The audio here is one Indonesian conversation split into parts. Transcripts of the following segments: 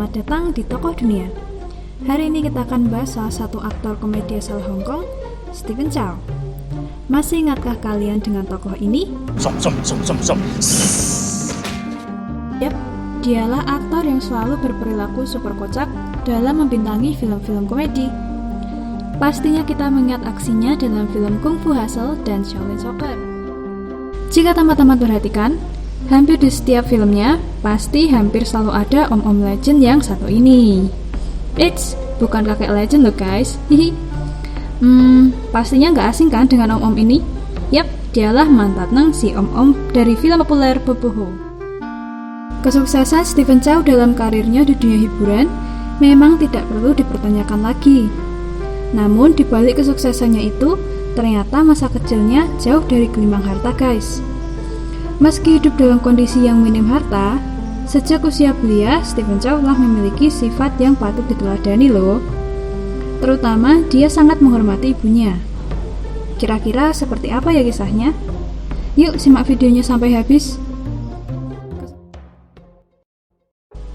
Selamat datang di Tokoh Dunia. Hari ini kita akan bahas salah satu aktor komedi asal Hong Kong, Stephen Chow. Masih ingatkah kalian dengan tokoh ini? Yap, dialah aktor yang selalu berperilaku super kocak dalam membintangi film-film komedi. Pastinya kita mengingat aksinya dalam film Kung Fu Hustle dan Shaolin Soccer. Jika tamat-tamat perhatikan, hampir di setiap filmnya, pasti hampir selalu ada om-om legend yang satu ini. Eits, bukan kakek legend loh guys. Pastinya nggak asing kan dengan om-om ini? Yap, dialah mantan si om-om dari film populer Boboho. Kesuksesan Stephen Chow dalam karirnya di dunia hiburan memang tidak perlu dipertanyakan lagi. Namun di balik kesuksesannya itu, ternyata masa kecilnya jauh dari gelimang harta guys. Meski hidup dalam kondisi yang minim harta, sejak usia belia, Stephen Chow telah memiliki sifat yang patut diteladani loh. Terutama, dia sangat menghormati ibunya. Kira-kira seperti apa ya kisahnya? Yuk simak videonya sampai habis.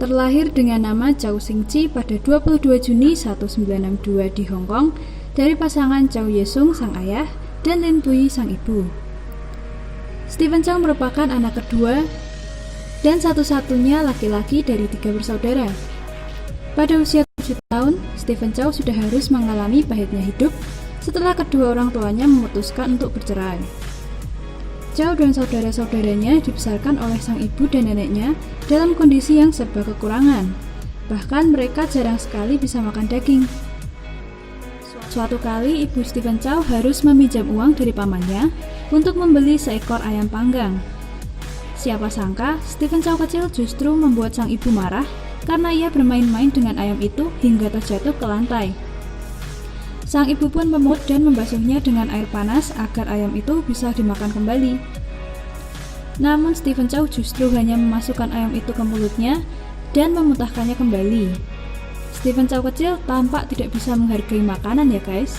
Terlahir dengan nama Chow Sing Chi pada 22 Juni 1962 di Hong Kong dari pasangan Chow Ye Sung sang ayah dan Lin Pui sang ibu. Stephen Chow merupakan anak kedua dan satu-satunya laki-laki dari 3 bersaudara. Pada usia 7 tahun, Stephen Chow sudah harus mengalami pahitnya hidup setelah kedua orang tuanya memutuskan untuk bercerai. Chow dan saudara-saudaranya dibesarkan oleh sang ibu dan neneknya dalam kondisi yang serba kekurangan. Bahkan mereka jarang sekali bisa makan daging. Suatu kali, ibu Stephen Chow harus meminjam uang dari pamannya untuk membeli seekor ayam panggang. Siapa sangka, Stephen Chow kecil justru membuat sang ibu marah karena ia bermain-main dengan ayam itu hingga terjatuh ke lantai. Sang ibu pun memungut dan membasuhnya dengan air panas agar ayam itu bisa dimakan kembali. Namun Stephen Chow justru hanya memasukkan ayam itu ke mulutnya dan memuntahkannya kembali. Stephen Chow kecil tampak tidak bisa menghargai makanan ya guys.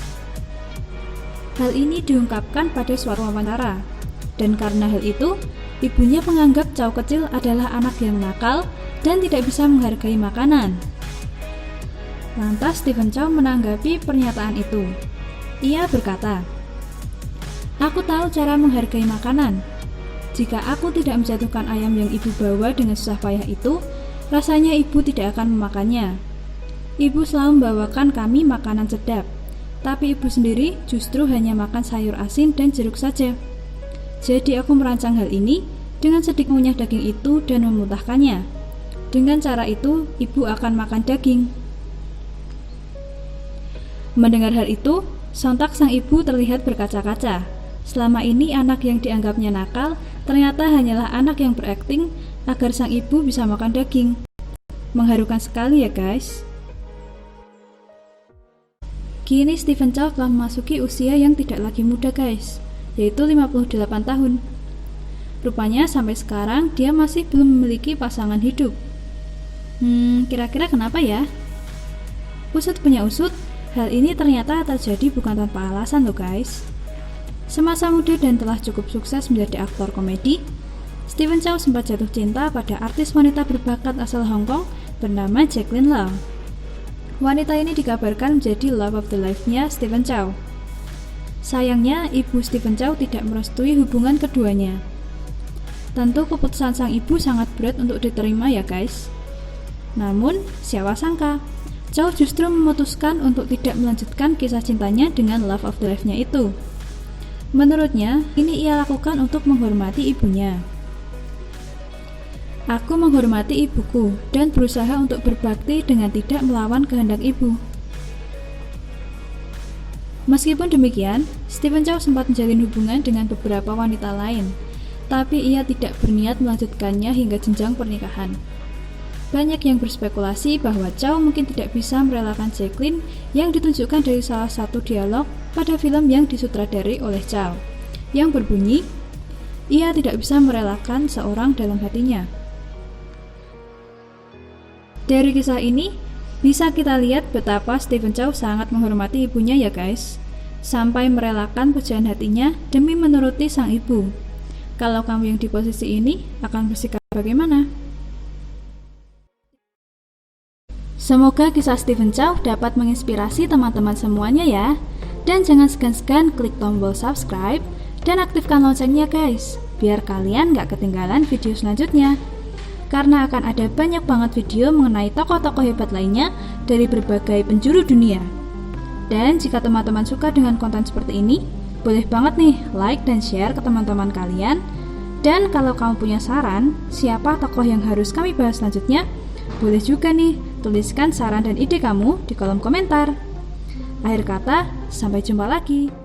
Hal ini diungkapkan pada suatu wawancara. Dan karena hal itu, ibunya menganggap Chow kecil adalah anak yang nakal dan tidak bisa menghargai makanan. Lantas Stephen Chow menanggapi pernyataan itu. Ia berkata, "Aku tahu cara menghargai makanan. Jika aku tidak menjatuhkan ayam yang ibu bawa dengan susah payah itu, rasanya ibu tidak akan memakannya. Ibu selalu membawakan kami makanan sedap, tapi ibu sendiri justru hanya makan sayur asin dan jeruk saja. Jadi aku merancang hal ini dengan sedikit mengunyah daging itu dan memuntahkannya. Dengan cara itu, ibu akan makan daging." Mendengar hal itu, sontak sang ibu terlihat berkaca-kaca. Selama ini anak yang dianggapnya nakal, ternyata hanyalah anak yang berakting agar sang ibu bisa makan daging. Mengharukan sekali ya guys. Kini Stephen Chow telah memasuki usia yang tidak lagi muda guys, yaitu 58 tahun. Rupanya sampai sekarang dia masih belum memiliki pasangan hidup. Kira-kira kenapa ya? Usut punya usut, hal ini ternyata terjadi bukan tanpa alasan loh guys. Semasa muda dan telah cukup sukses menjadi aktor komedi, Stephen Chow sempat jatuh cinta pada artis wanita berbakat asal Hong Kong bernama Jacqueline Lau. Wanita ini dikabarkan menjadi love of the life-nya Stephen Chow. Sayangnya, ibu Stephen Chow tidak merestui hubungan keduanya. Tentu keputusan sang ibu sangat berat untuk diterima ya guys. Namun, siapa sangka, Chow justru memutuskan untuk tidak melanjutkan kisah cintanya dengan love of the life-nya itu. Menurutnya, ini ia lakukan untuk menghormati ibunya. "Aku menghormati ibuku dan berusaha untuk berbakti dengan tidak melawan kehendak ibu." Meskipun demikian, Stephen Chow sempat menjalin hubungan dengan beberapa wanita lain, tapi ia tidak berniat melanjutkannya hingga jenjang pernikahan. Banyak yang berspekulasi bahwa Chow mungkin tidak bisa merelakan Jacqueline yang ditunjukkan dari salah satu dialog pada film yang disutradarai oleh Chow, yang berbunyi, "Ia tidak bisa merelakan seorang dalam hatinya." Dari kisah ini, bisa kita lihat betapa Stephen Chow sangat menghormati ibunya ya guys, sampai merelakan pujaan hatinya demi menuruti sang ibu. Kalau kamu yang di posisi ini, akan bersikap bagaimana? Semoga kisah Stephen Chow dapat menginspirasi teman-teman semuanya ya. Dan jangan segan-segan klik tombol subscribe dan aktifkan loncengnya guys, biar kalian gak ketinggalan video selanjutnya. Karena akan ada banyak banget video mengenai tokoh-tokoh hebat lainnya dari berbagai penjuru dunia. Dan jika teman-teman suka dengan konten seperti ini, boleh banget nih like dan share ke teman-teman kalian. Dan kalau kamu punya saran, siapa tokoh yang harus kami bahas selanjutnya, boleh juga nih tuliskan saran dan ide kamu di kolom komentar. Akhir kata, sampai jumpa lagi.